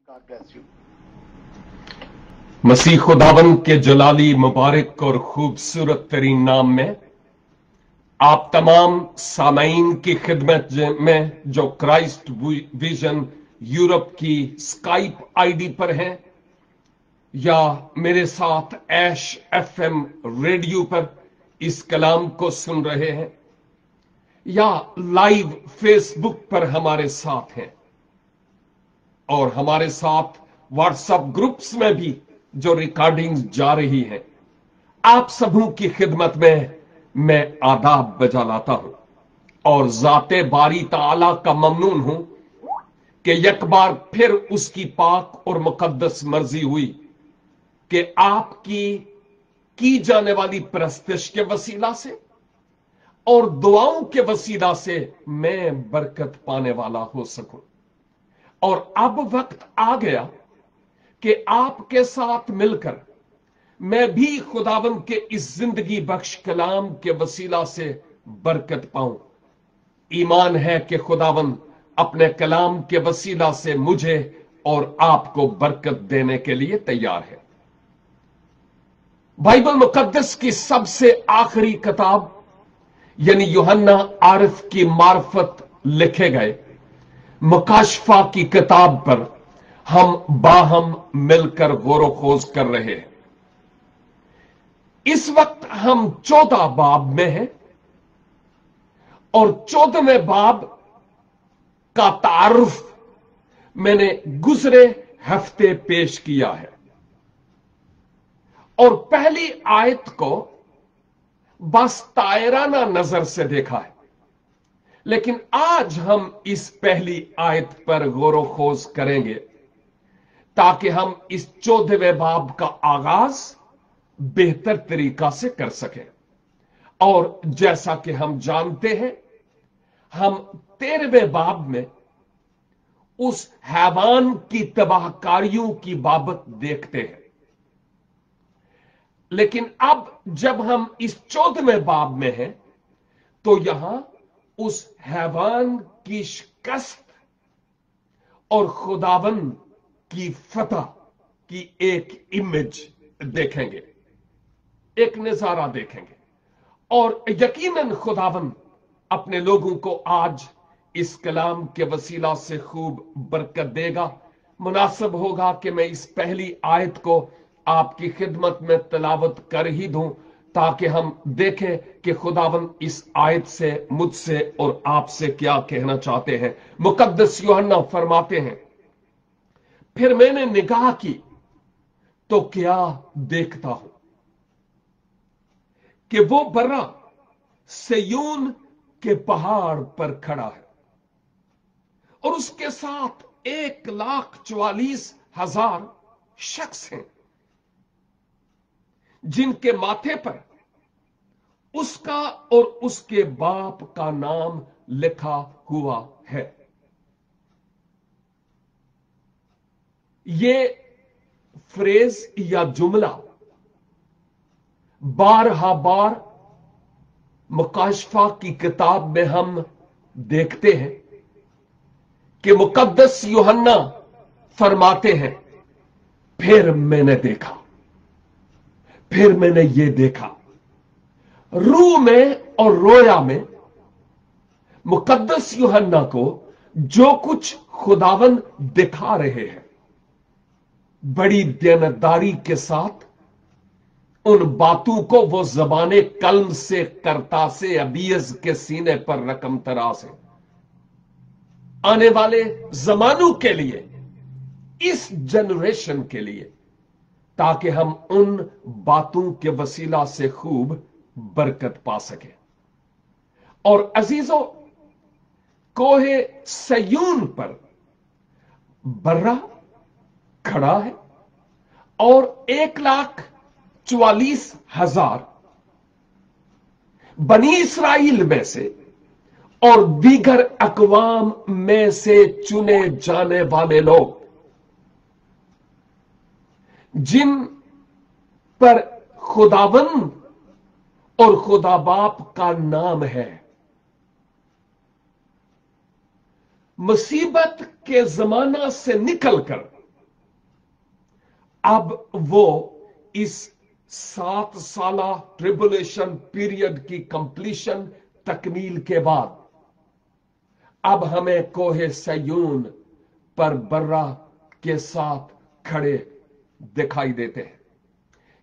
God bless you. मसीह खुदावन के जलाली मुबारक और खूबसूरत तरीन नाम में आप तमाम सामाईन की खिदमत में जो क्राइस्ट विजन यूरोप की स्काइप आईडी पर हैं या मेरे साथ ऐश एफएम रेडियो पर इस कलाम को सुन रहे हैं या लाइव फेसबुक पर हमारे साथ हैं और हमारे साथ व्हाट्सएप ग्रुप्स में भी जो रिकॉर्डिंग जा रही है, आप सबों की खिदमत में मैं आदाब बजा लाता हूं और जाते बारी ताला का ममनून हूं कि एक बार फिर उसकी पाक और मुकद्दस मर्जी हुई कि आपकी की जाने वाली परस्तिश के वसीला से और दुआओं के वसीला से मैं बरकत पाने वाला हो सकूं। और अब वक्त आ गया कि आपके साथ मिलकर मैं भी खुदावन के इस जिंदगी बख्श कलाम के वसीला से बरकत पाऊं। ईमान है कि खुदावन अपने कलाम के वसीला से मुझे और आपको बरकत देने के लिए तैयार है। बाइबल मुकद्दस की सबसे आखिरी किताब यानी यूहन्ना आरिफ की मार्फत लिखे गए मुकाशफा की किताब पर हम बाहम मिलकर गौर खोज कर रहे हैं। इस वक्त हम 14 बाब में हैं और 14वें बाब का तारुफ मैंने गुजरे हफ्ते पेश किया है और पहली आयत को बस तायराना नजर से देखा है, लेकिन आज हम इस पहली आयत पर गौर खोज करेंगे ताकि हम इस 14वें बाब का आगाज बेहतर तरीका से कर सकें। और जैसा कि हम जानते हैं, हम 13वें बाब में उस हैवान की तबाहकारियों की बाबत देखते हैं, लेकिन अब जब हम इस 14वें बाब में हैं तो यहां उस हैवान की शिकस्त और खुदावन की फतह की एक इमेज देखेंगे, एक नजारा देखेंगे और यकीनन खुदावन अपने लोगों को आज इस कलाम के वसीला से खूब बरकत देगा। मुनासिब होगा कि मैं इस पहली आयत को आपकी खिदमत में तिलावत कर ही दूं ताकि हम देखें कि खुदावन इस आयत से मुझसे और आपसे क्या कहना चाहते हैं। मुकद्दस यूहन्ना फरमाते हैं, फिर मैंने निगाह की तो क्या देखता हूं कि वो बर्रा सयून के पहाड़ पर खड़ा है और उसके साथ 1,44,000 शख्स हैं जिनके माथे पर उसका और उसके बाप का नाम लिखा हुआ है। ये फ्रेज या जुमला 12 बार मुकाशफा की किताब में हम देखते हैं कि मुकद्दस यूहन्ना फरमाते हैं, फिर मैंने देखा, फिर मैंने ये देखा। रूह में और रोया में मुकद्दस यूहन्ना को जो कुछ खुदावन दिखा रहे हैं, बड़ी देनदारी के साथ उन बातों को वो ज़बाने कल्म से करता से अबीयज के सीने पर रकम तराज है। आने वाले जमानों के लिए, इस जनरेशन के लिए, ताकि हम उन बातों के वसीला से खूब बरकत पा सके। और अजीजों, कोहे सयून पर बर्रा खड़ा है और 1,44,000 बनी इस्राइल में से और दीगर अकवाम में से चुने जाने वाले लोग जिन पर खुदावन और खुदा बाप का नाम है, मुसीबत के जमाना से निकलकर अब वो इस 7 साला ट्रिबुलेशन पीरियड की कंप्लीशन तकमील के बाद अब हमें कोहे सयून पर बर्रा के साथ खड़े दिखाई देते हैं।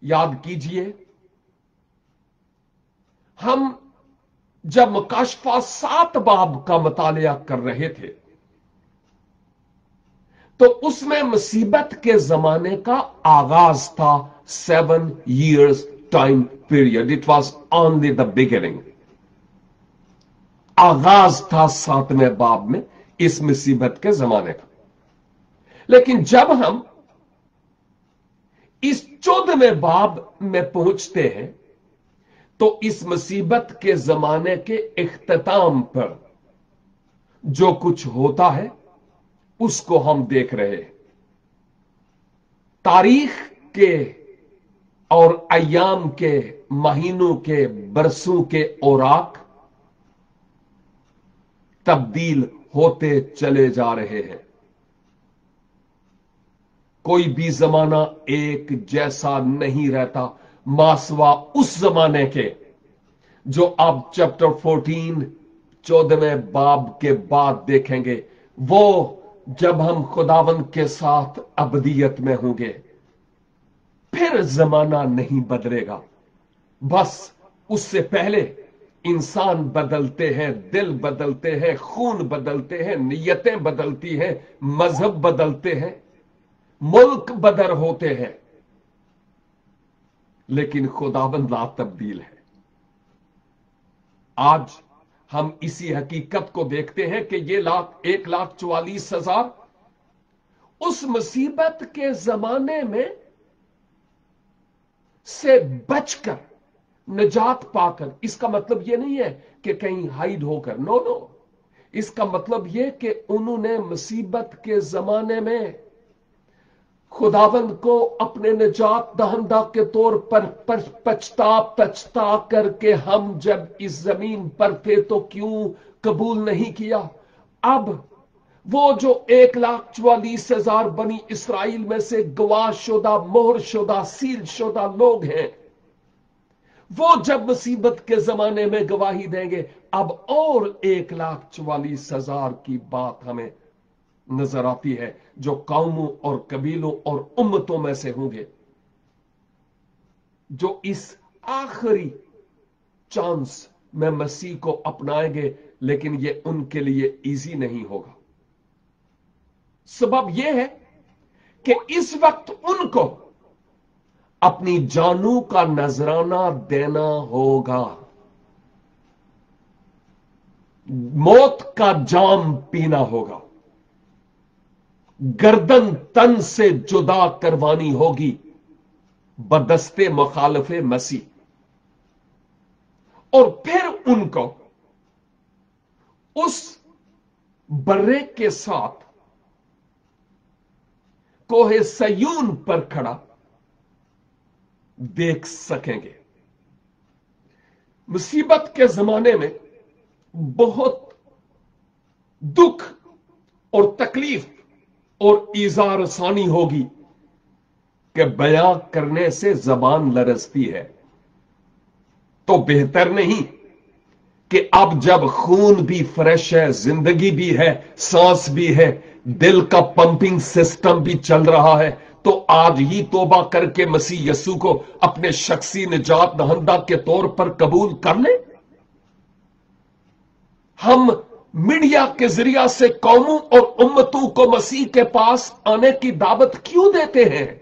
याद कीजिए, हम जब मुकाशफा 7 बाब का मुतालिया कर रहे थे तो उसमें मुसीबत के जमाने का आगाज था। 7 years time period, it was only the beginning. आगाज था 7वें बाब में इस मुसीबत के जमाने का। लेकिन जब हम इस 14वें बाब में पहुंचते हैं तो इस मुसीबत के जमाने के इख्तिताम पर जो कुछ होता है उसको हम देख रहे हैं। तारीख के और अय्याम के, महीनों के, बरसों के औराक तब्दील होते चले जा रहे हैं। कोई भी जमाना एक जैसा नहीं रहता, मासवा उस जमाने के जो आप चैप्टर 14 14वें बाब के बाद देखेंगे। वो जब हम खुदावंद के साथ अबदियत में होंगे, फिर जमाना नहीं बदलेगा। बस उससे पहले इंसान बदलते हैं, दिल बदलते हैं, खून बदलते हैं, नियतें बदलती हैं, मजहब बदलते हैं, मुल्क बदर होते हैं, लेकिन खुदाबंद ला तब्दील है। आज हम इसी हकीकत को देखते हैं कि ये 1,44,000 उस मुसीबत के जमाने में से बचकर, निजात पाकर। इसका मतलब यह नहीं है कि कहीं हाइड होकर, नो नो, इसका मतलब यह कि उन्होंने मुसीबत के जमाने में खुदावंद को अपने निजात दहंदा के तौर पर पछता करके हम जब इस जमीन पर थे तो क्यों कबूल नहीं किया। अब वो जो 1,44,000 बनी इसराइल में से गवाह शुदा, मोहर शुदा, सील शुदा लोग हैं, वो जब मुसीबत के जमाने में गवाही देंगे, अब और 1,44,000 की बात हमें नजर आती है जो कौमों और कबीलों और उम्मतों में से होंगे, जो इस आखिरी चांस में मसीह को अपनाएंगे। लेकिन यह उनके लिए इजी नहीं होगा। सबब यह है कि इस वक्त उनको अपनी जानों का नजराना देना होगा, मौत का जाम पीना होगा, गर्दन तन से जुदा करवानी होगी बदस्ते मुखालफे मसीह। और फिर उनको उस बर्रे के साथ कोहे सयून पर खड़ा देख सकेंगे। मुसीबत के जमाने में बहुत दुख और तकलीफ और इज़ार आसानी होगी कि बयां करने से जबान लरजती है। तो बेहतर नहीं कि अब जब खून भी फ्रेश है, जिंदगी भी है, सांस भी है, दिल का पंपिंग सिस्टम भी चल रहा है, तो आज ही तौबा करके मसीह यसू को अपने शख्सी निजात दहंदा के तौर पर कबूल कर ले। हम मीडिया के जरिया से कौमों और उम्मतों को मसीह के पास आने की दावत क्यों देते हैं?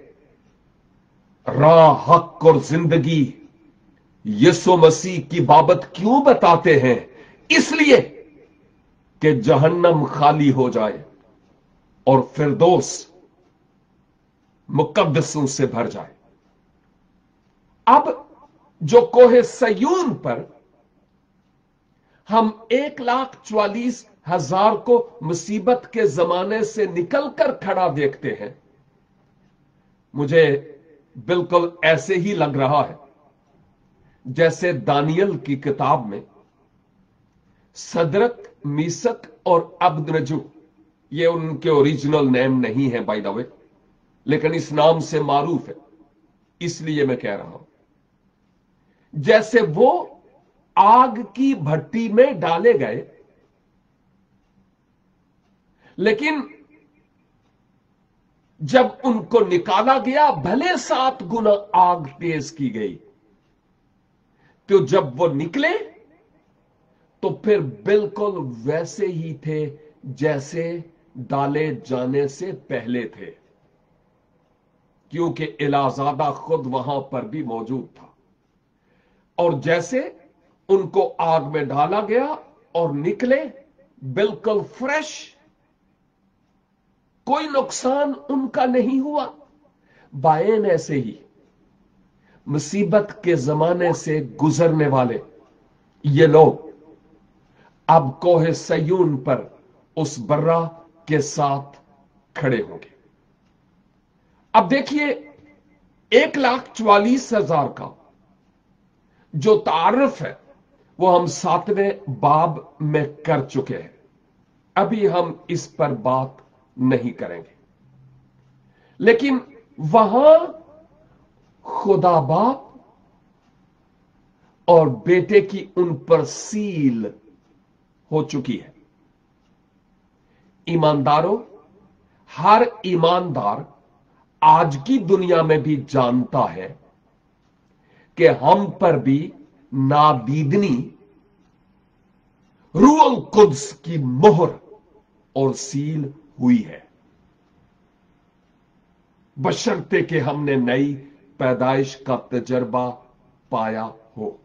राह, हक और जिंदगी यीशु मसीह की बाबत क्यों बताते हैं? इसलिए कि जहन्नम खाली हो जाए और फिरदौस मुकद्दसों से भर जाए। अब जो कोहे सयून पर हम 1,44,000 को मुसीबत के जमाने से निकलकर खड़ा देखते हैं, मुझे बिल्कुल ऐसे ही लग रहा है जैसे दानियल की किताब में सदरक, मीसक और अबदनजू, ये उनके ओरिजिनल नेम नहीं है बाय द वे, लेकिन इस नाम से मारूफ है, इसलिए मैं कह रहा हूं। जैसे वो आग की भट्टी में डाले गए, लेकिन जब उनको निकाला गया, भले 7 गुना आग तेज की गई, तो जब वो निकले तो फिर बिल्कुल वैसे ही थे जैसे डाले जाने से पहले थे, क्योंकि इलाजादा खुद वहां पर भी मौजूद था। और जैसे उनको आग में डाला गया और निकले बिल्कुल फ्रेश, कोई नुकसान उनका नहीं हुआ। बायन ऐसे ही मुसीबत के जमाने से गुजरने वाले ये लोग अब कोहे सयून पर उस बर्रा के साथ खड़े होंगे। अब देखिए, 1,44,000 का जो तारुफ है वो हम 7वें बाब में कर चुके हैं। अभी हम इस पर बात नहीं करेंगे, लेकिन वहां खुदा बाप और बेटे की उन पर सील हो चुकी है। ईमानदारों, हर ईमानदार आज की दुनिया में भी जानता है कि हम पर भी नादीदनी रूह कुद्स की मोहर और सील हुई है, बशर्ते कि हमने नई पैदाइश का तजर्बा पाया हो।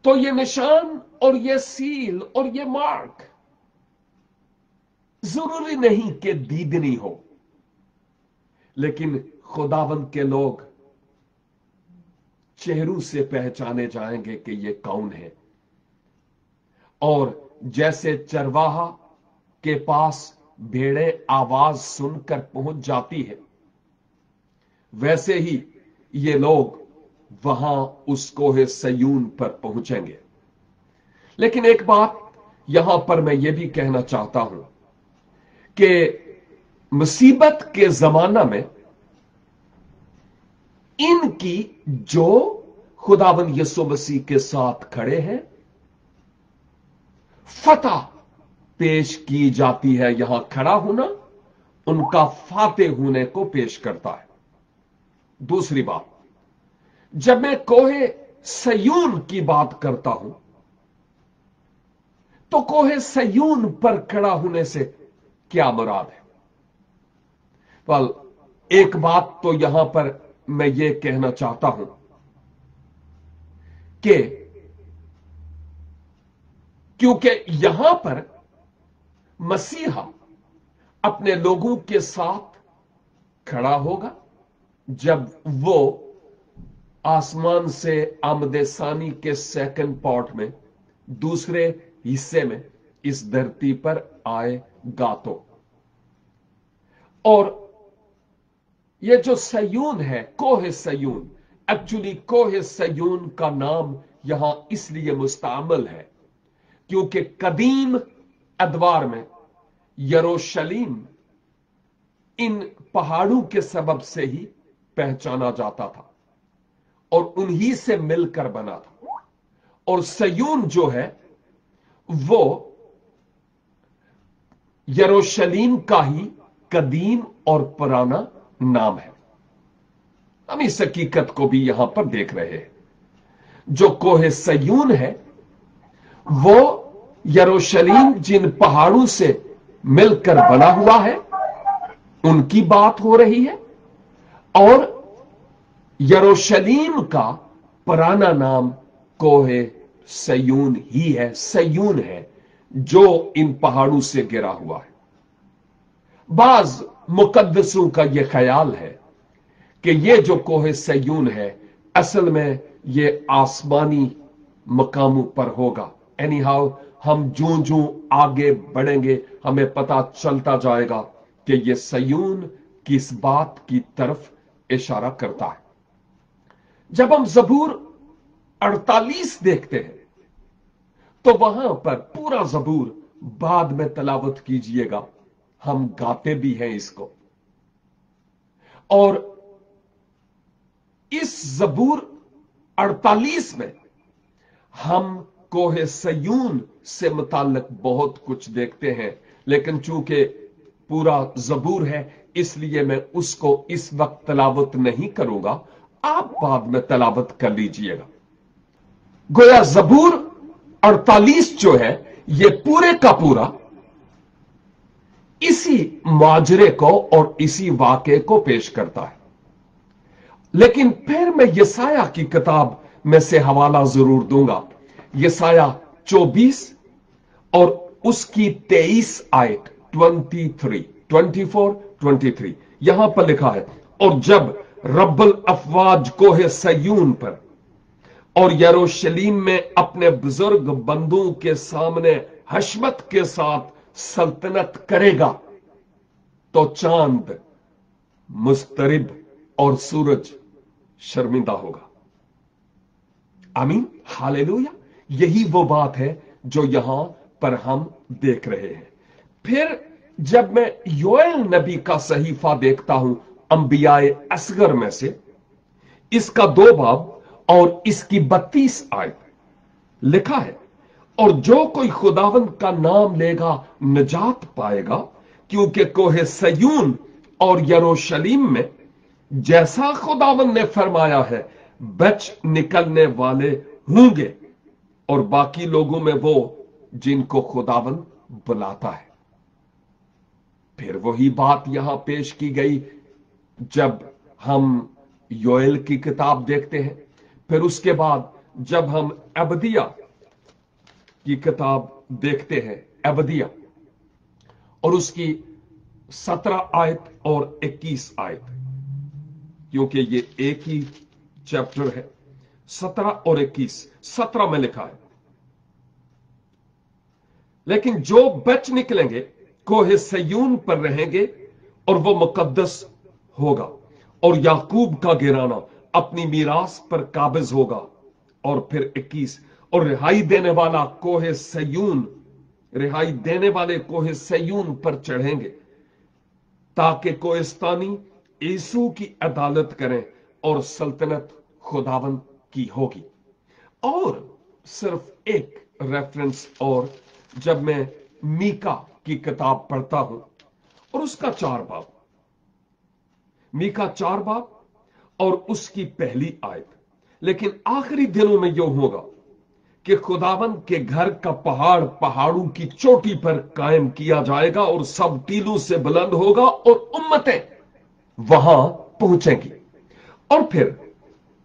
तो ये निशान और ये सील और ये मार्क जरूरी नहीं कि दीदनी हो, लेकिन खुदावंद के लोग चेहरों से पहचाने जाएंगे कि ये कौन है। और जैसे चरवाहा के पास भेड़ें आवाज सुनकर पहुंच जाती है, वैसे ही ये लोग वहां उस कोहे सयून पर पहुंचेंगे। लेकिन एक बात यहां पर मैं ये भी कहना चाहता हूं कि मुसीबत के जमाना में इनकी जो खुदावंद यीशु मसीह के साथ खड़े हैं, फतह पेश की जाती है। यहां खड़ा होना उनका फाते होने को पेश करता है। दूसरी बात, जब मैं कोहे सयून की बात करता हूं तो कोहे सयून पर खड़ा होने से क्या मुराद है? well, एक बात तो यहां पर मैं ये कहना चाहता हूं कि क्योंकि यहां पर मसीहा अपने लोगों के साथ खड़ा होगा जब वो आसमान से आमदेसानी के सेकंड पार्ट में, दूसरे हिस्से में इस धरती पर आएगा। तो और ये जो सयून है, कोहे सयून, एक्चुअली कोहे सयून का नाम यहां इसलिए मुस्तामल है क्योंकि कदीम अदवार में यरूशलेम इन पहाड़ों के सबब से ही पहचाना जाता था और उन्हीं से मिलकर बना था। और सयून जो है वो यरूशलेम का ही कदीम और पुराना नाम है। हम इस हकीकत को भी यहां पर देख रहे हैं। जो कोहे सयून है वो यरूशलेम जिन पहाड़ों से मिलकर बना हुआ है उनकी बात हो रही है, और यरूशलेम का पुराना नाम कोहे सयून ही है, सयून है जो इन पहाड़ों से गिरा हुआ है। बाज मुकद्दसों का यह ख्याल है कि यह जो कोहे सयून है असल में यह आसमानी मकामों पर होगा। एनी हाउ, हम जो जो आगे बढ़ेंगे हमें पता चलता जाएगा कि यह सयून किस बात की तरफ इशारा करता है। जब हम जबूर 48 देखते हैं तो वहां पर पूरा जबूर बाद में तलावत कीजिएगा, हम गाते भी हैं इसको। और इस ज़बूर 48 में हम कोहे सयून से मुताल्लिक बहुत कुछ देखते हैं, लेकिन चूंकि पूरा ज़बूर है इसलिए मैं उसको इस वक्त तलावत नहीं करूंगा, आप बाद में तलावत कर लीजिएगा। गोया ज़बूर 48 जो है ये पूरे का पूरा इसी माजरे को और इसी वाक़े को पेश करता है। लेकिन फिर मैं यसाया की किताब में से हवाला जरूर दूंगा, यसाया 24 और उसकी 23 आयत 24-23 यहां पर लिखा है, और जब रब्बुल अफवाज कोहे सयून पर और यरूशलेम में अपने बुजुर्ग बंदों के सामने हशमत के साथ सल्तनत करेगा तो चांद मुस्तरिब और सूरज शर्मिंदा होगा। आमीन, हालेलुया। यही वो बात है जो यहां पर हम देख रहे हैं। फिर जब मैं योएल नबी का सहीफा देखता हूं अंबियाए असगर में से, इसका 2 बाब और इसकी 32 आयत लिखा है, और जो कोई खुदावंद का नाम लेगा निजात पाएगा, क्योंकि कोहे सयून और यरूशलेम में जैसा खुदावंद ने फरमाया है बच निकलने वाले होंगे, और बाकी लोगों में वो जिनको खुदावंद बुलाता है। फिर वही बात यहां पेश की गई जब हम योएल की किताब देखते हैं। फिर उसके बाद जब हम अबदिया की किताब देखते हैं, अबदिया और उसकी 17 आयत और 21 आयत, क्योंकि ये एक ही चैप्टर है। 17 और 21, 17 में लिखा है, लेकिन जो बच निकलेंगे कोहे सयून पर रहेंगे और वो मुकद्दस होगा, और याकूब का गिराना अपनी मीरास पर काबिज होगा। और फिर 21, और रिहाई देने वाला कोहे सयून, रिहाई देने वाले कोहे सयून पर चढ़ेंगे, ताकि कोहिस्तानी यीशु की अदालत करें और सल्तनत खुदावंद की होगी। और सिर्फ एक रेफरेंस, और जब मैं मीका की किताब पढ़ता हूं और उसका 4 बाब, मीका 4 बाब और उसकी पहली आयत, लेकिन आखिरी दिनों में यह होगा कि खुदावंद के घर का पहाड़ पहाड़ों की चोटी पर कायम किया जाएगा और सब टीलों से बुलंद होगा और उम्मतें वहां पहुंचेंगी। और फिर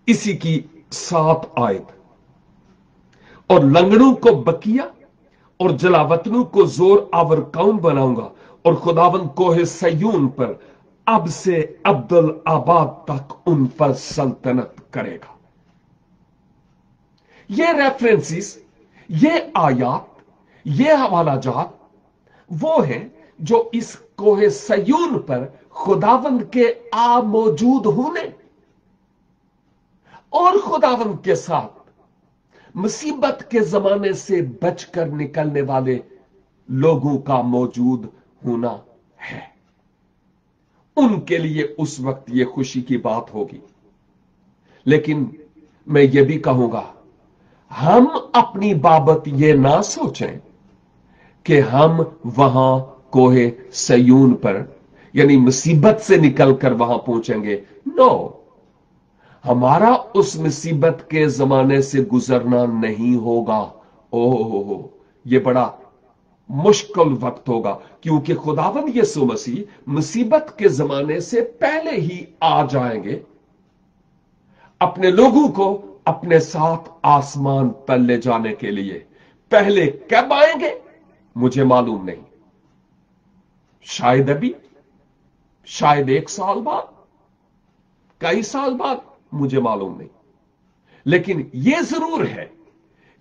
इसी की 7 आयत, और लंगड़ों को बकिया और जलावतनों को जोर आवर कौम बनाऊंगा, और खुदावंद कोहे सयून पर अब से अब्दुल आबाद तक उन पर सल्तनत करेगा। ये रेफरेंसेस, ये आयात, ये हवाला जात वो है जो इस कोहे सयून पर खुदावंद के आ मौजूद होने और खुदावंद के साथ मुसीबत के जमाने से बचकर निकलने वाले लोगों का मौजूद होना है। उनके लिए उस वक्त यह खुशी की बात होगी। लेकिन मैं यह भी कहूंगा, हम अपनी बाबत यह ना सोचें कि हम वहां कोहे सयून पर यानी मुसीबत से निकलकर वहां पहुंचेंगे। नो, हमारा उस मुसीबत के जमाने से गुजरना नहीं होगा। ओह, यह बड़ा मुश्किल वक्त होगा, क्योंकि खुदावंद यीशु मसीह मुसीबत के जमाने से पहले ही आ जाएंगे अपने लोगों को अपने साथ आसमान पर ले जाने के लिए। पहले कब आएंगे मुझे मालूम नहीं, शायद अभी, शायद 1 साल बाद, कई साल बाद, मुझे मालूम नहीं। लेकिन यह जरूर है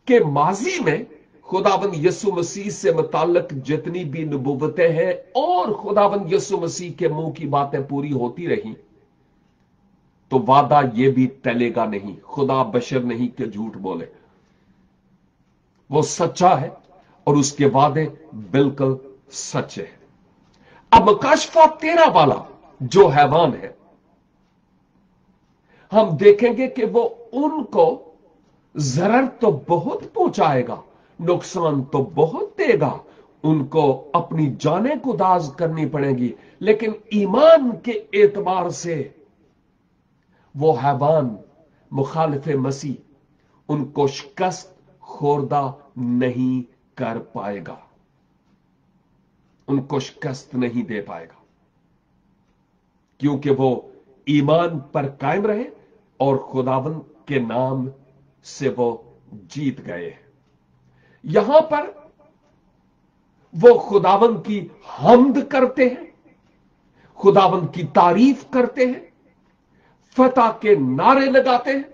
कि माजी में खुदावंद यीशु मसीह से मुताल्लिक जितनी भी नबूवतें हैं और खुदावंद यीशु मसीह के मुंह की बातें पूरी होती रही, तो वादा यह भी टलेगा नहीं। खुदा बशर नहीं कि झूठ बोले, वो सच्चा है और उसके वादे बिल्कुल सच्चे हैं। अब मुकाशफा 13 वाला जो हैवान है हम देखेंगे कि वो उनको जरर तो बहुत पहुंचाएगा, नुकसान तो बहुत देगा, उनको अपनी जानें गुदाज करनी पड़ेगी, लेकिन ईमान के एतबार से वो हैवान मुखालिफ मसीह उनको शिकस्त खोर्दा नहीं कर पाएगा, उनको शिकस्त नहीं दे पाएगा, क्योंकि वो ईमान पर कायम रहे और खुदावंद के नाम से वो जीत गए। यहां पर वो खुदावंद की हम्द करते हैं, खुदावंद की तारीफ करते हैं, फतह के नारे लगाते हैं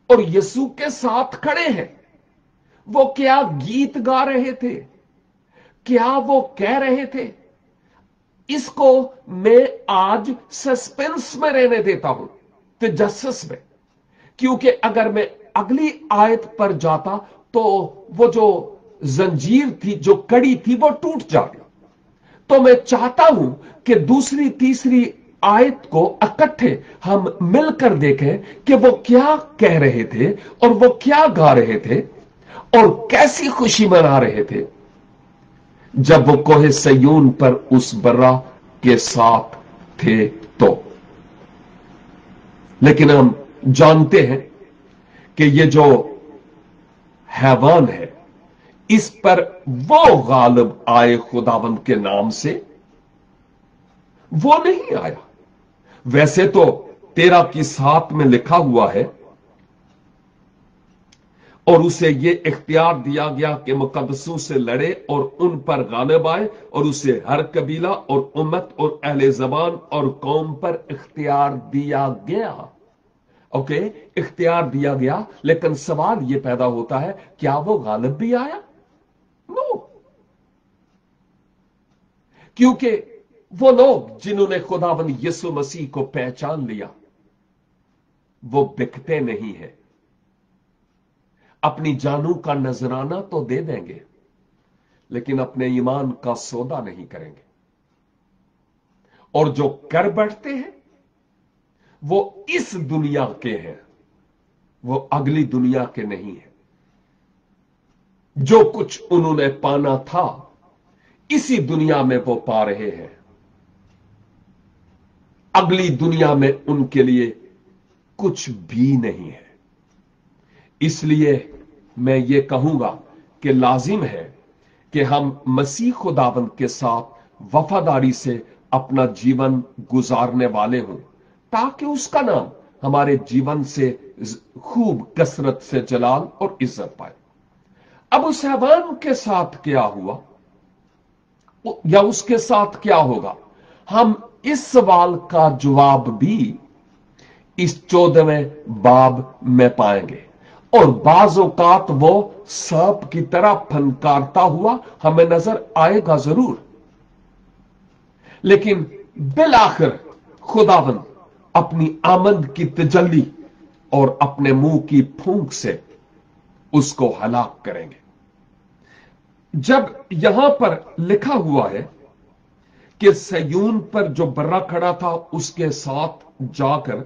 और यीशु के साथ खड़े हैं। वो क्या गीत गा रहे थे, क्या वो कह रहे थे, इसको मैं आज सस्पेंस में रहने देता हूं, तजस्सुस में, क्योंकि अगर मैं अगली आयत पर जाता तो वो जो जंजीर थी, जो कड़ी थी, वो टूट जाती। तो मैं चाहता हूं कि दूसरी तीसरी आयत को इकट्ठे हम मिलकर देखें कि वो क्या कह रहे थे और वो क्या गा रहे थे और कैसी खुशी मना रहे थे जब वो कोहे सयून पर उस बर्रा के साथ थे। तो लेकिन हम जानते हैं कि ये जो हैवान है, इस पर वो गालिब आए खुदावंद के नाम से, वो नहीं आया। वैसे तो 13:7 में लिखा हुआ है, और उसे ये इख्तियार दिया गया कि मुकद्दसों से लड़े और उन पर गालिब आए, और उसे हर कबीला और उम्मत और अहले ज़बान और कौम पर इख्तियार दिया गया। ओके, इख्तियार दिया गया, लेकिन सवाल यह पैदा होता है, क्या वो गालिब भी आया? नो, क्योंकि वो लोग जिन्होंने खुदावंद यीशु मसीह को पहचान लिया, वो बिकते नहीं है। अपनी जानों का नजराना तो दे देंगे, लेकिन अपने ईमान का सौदा नहीं करेंगे, और जो कर बैठते हैं वो इस दुनिया के हैं, वो अगली दुनिया के नहीं है। जो कुछ उन्होंने पाना था इसी दुनिया में वो पा रहे हैं, अगली दुनिया में उनके लिए कुछ भी नहीं है। इसलिए मैं ये कहूंगा कि लाजिम है कि हम मसीह खुदावंद के साथ वफादारी से अपना जीवन गुजारने वाले हों, ताकि उसका नाम हमारे जीवन से खूब कसरत से जलाल और इज्जत पाए। अब उस हैवान के साथ क्या हुआ या उसके साथ क्या होगा, हम इस सवाल का जवाब भी इस 14वें बाब में पाएंगे, और बाज़ औक़ात वो सांप की तरह फनकारता हुआ हमें नजर आएगा जरूर, लेकिन बिल आखिर खुदावंद अपनी आमद की तजल्ली और अपने मुंह की फूंक से उसको हलाक करेंगे। जब यहां पर लिखा हुआ है कि सयून पर जो बर्रा खड़ा था उसके साथ जाकर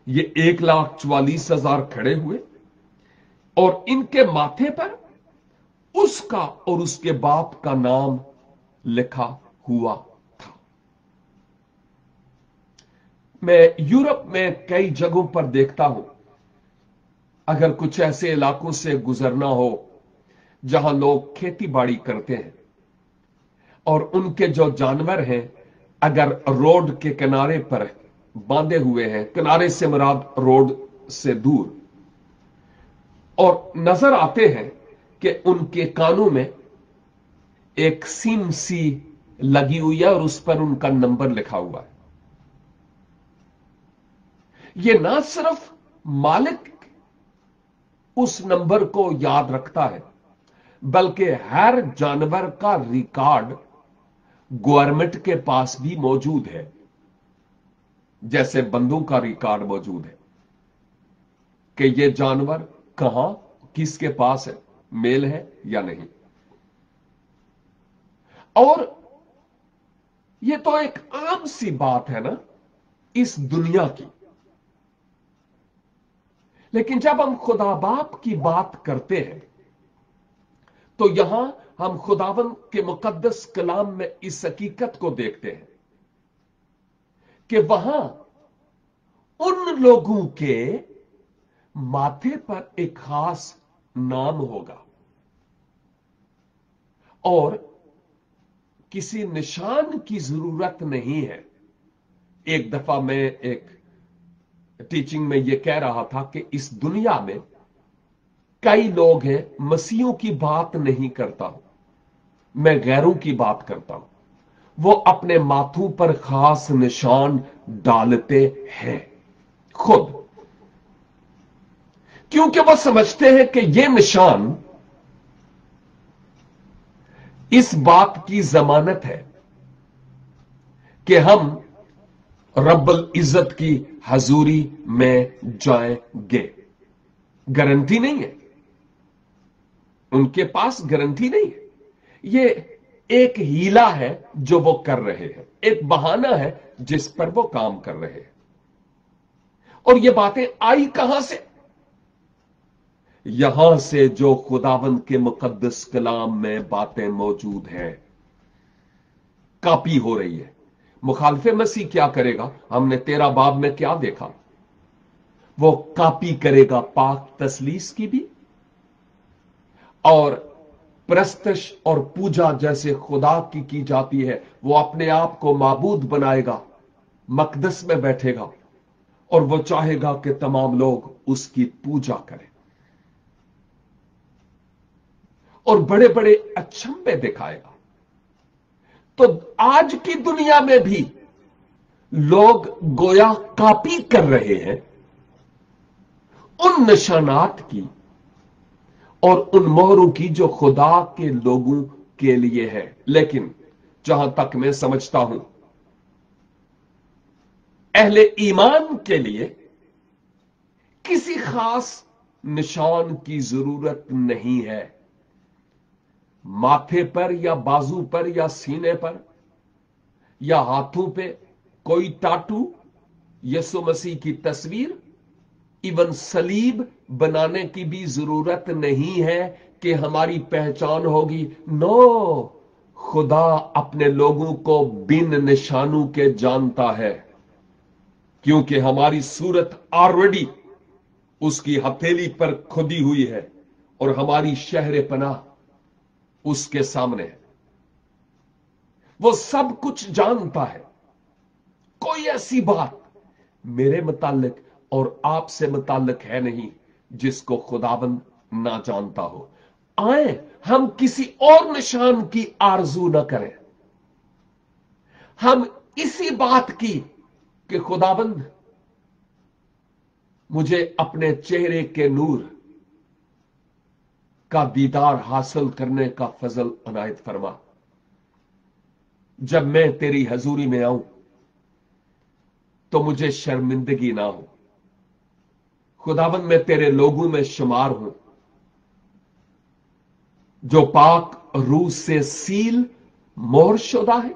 ये 1,44,000 खड़े हुए, और इनके माथे पर उसका और उसके बाप का नाम लिखा हुआ था। मैं यूरोप में कई जगहों पर देखता हूं, अगर कुछ ऐसे इलाकों से गुजरना हो जहां लोग खेती बाड़ी करते हैं और उनके जो जानवर हैं अगर रोड के किनारे पर बांधे हुए हैं, किनारे से मुराद रोड से दूर, और नजर आते हैं कि उनके कानों में एक सीम सी लगी हुई है और उस पर उनका नंबर लिखा हुआ है। यह ना सिर्फ मालिक उस नंबर को याद रखता है, बल्कि हर जानवर का रिकॉर्ड गवर्नमेंट के पास भी मौजूद है, जैसे बंदों का रिकॉर्ड मौजूद है कि यह जानवर कहां किसके पास है, मेल है या नहीं। और यह तो एक आम सी बात है ना इस दुनिया की, लेकिन जब हम खुदा बाप की बात करते हैं तो यहां हम खुदावन के मुकद्दस कलाम में इस हकीकत को देखते हैं कि वहां उन लोगों के माथे पर एक खास नाम होगा और किसी निशान की जरूरत नहीं है। एक दफा मैं एक टीचिंग में यह कह रहा था कि इस दुनिया में कई लोग हैं, मसीहों की बात नहीं करता हूं, मैं गैरों की बात करता हूं। वो अपने माथों पर खास निशान डालते हैं खुद, क्योंकि वो समझते हैं कि ये निशान इस बात की जमानत है कि हम रब्बुल इज्जत की हजूरी में जाएंगे। गारंटी नहीं है, उनके पास गारंटी नहीं है। ये एक हीला है जो वो कर रहे हैं, एक बहाना है जिस पर वो काम कर रहे हैं। और ये बातें आई कहां से? यहां से जो खुदावंद के मुकद्दस कलाम में बातें मौजूद हैं, कॉपी हो रही है। मुखालिफ मसीह क्या करेगा? हमने 13 बाब में क्या देखा? वो कॉपी करेगा पाक तसलीस की भी, और प्रस्तश और पूजा जैसे खुदा की जाती है, वो अपने आप को माबूद बनाएगा, मकदस में बैठेगा और वो चाहेगा कि तमाम लोग उसकी पूजा करें और बड़े बड़े अचंभे दिखाएगा। तो आज की दुनिया में भी लोग गोया कॉपी कर रहे हैं उन निशानात की और उन मोहरों की जो खुदा के लोगों के लिए है। लेकिन जहां तक मैं समझता हूं, अहले ईमान के लिए किसी खास निशान की जरूरत नहीं है। माथे पर या बाजू पर या सीने पर या हाथों पे कोई टाटू, यीशु मसीह की तस्वीर, इवन सलीब बनाने की भी जरूरत नहीं है कि हमारी पहचान होगी। नो, खुदा अपने लोगों को बिन निशानों के जानता है, क्योंकि हमारी सूरत ऑलरेडी उसकी हथेली पर खुदी हुई है और हमारी शहर पनाह उसके सामने है। वो सब कुछ जानता है। कोई ऐसी बात मेरे मुतालिक और आपसे मुताल्लिक है नहीं जिसको खुदाबंद ना जानता हो। आए हम किसी और निशान की आरजू ना करें, हम इसी बात की कि खुदाबंद मुझे अपने चेहरे के नूर का दीदार हासिल करने का फजल अनायत फरमा। जब मैं तेरी हजूरी में आऊं तो मुझे शर्मिंदगी ना हो। खुदाबंद मैं तेरे लोगों में शुमार हूं जो पाक रूह से सील मोहर शुदा है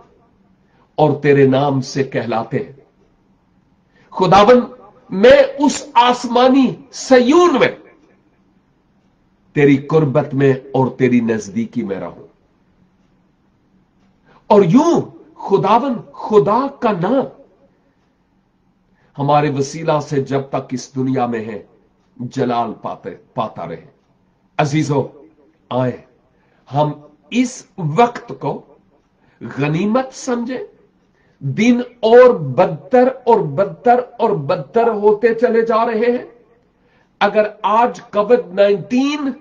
और तेरे नाम से कहलाते हैं। खुदाबंद मैं उस आसमानी सयून में तेरी कुर्बत में और तेरी नजदीकी में रहूं। और यूं खुदाबंद खुदा का नाम हमारे वसीला से जब तक इस दुनिया में है जलाल पाता रहे। अजीजों, आए हम इस वक्त को गनीमत समझे। दिन और बदतर और बदतर और बदतर होते चले जा रहे हैं। अगर आज कोविड-19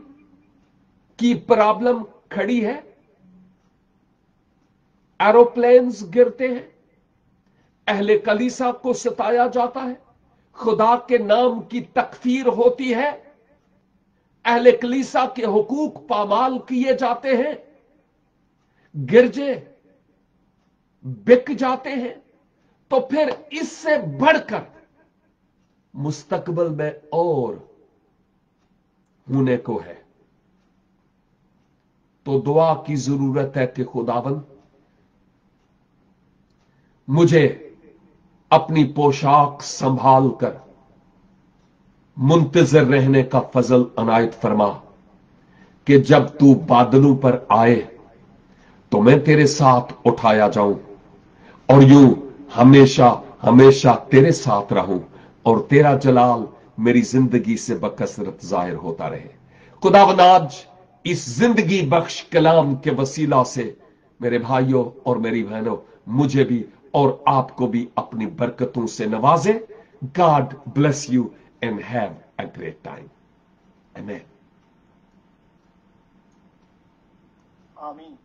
की प्रॉब्लम खड़ी है, एरोप्लेन्स गिरते हैं, अहले कलीसा को सताया जाता है, खुदा के नाम की तकफीर होती है, अहले कलीसा के हुकूक पामाल किए जाते हैं, गिरजे बिक जाते हैं, तो फिर इससे बढ़कर मुस्तकबिल में और होने को है। तो दुआ की जरूरत है कि खुदावंद मुझे अपनी पोशाक संभाल कर मुंतजर रहने का फजल अनायत फरमा कि जब तू बादलों पर आए तो मैं तेरे साथ उठाया जाऊं और यूं हमेशा हमेशा तेरे साथ रहूं और तेरा जलाल मेरी जिंदगी से बकसरत जाहिर होता रहे। खुदावंद आज इस जिंदगी बख्श कलाम के वसीला से मेरे भाइयों और मेरी बहनों मुझे भी और आपको भी अपनी बरकतों से नवाजे। God bless you and have a great time. आमीन। आमीन।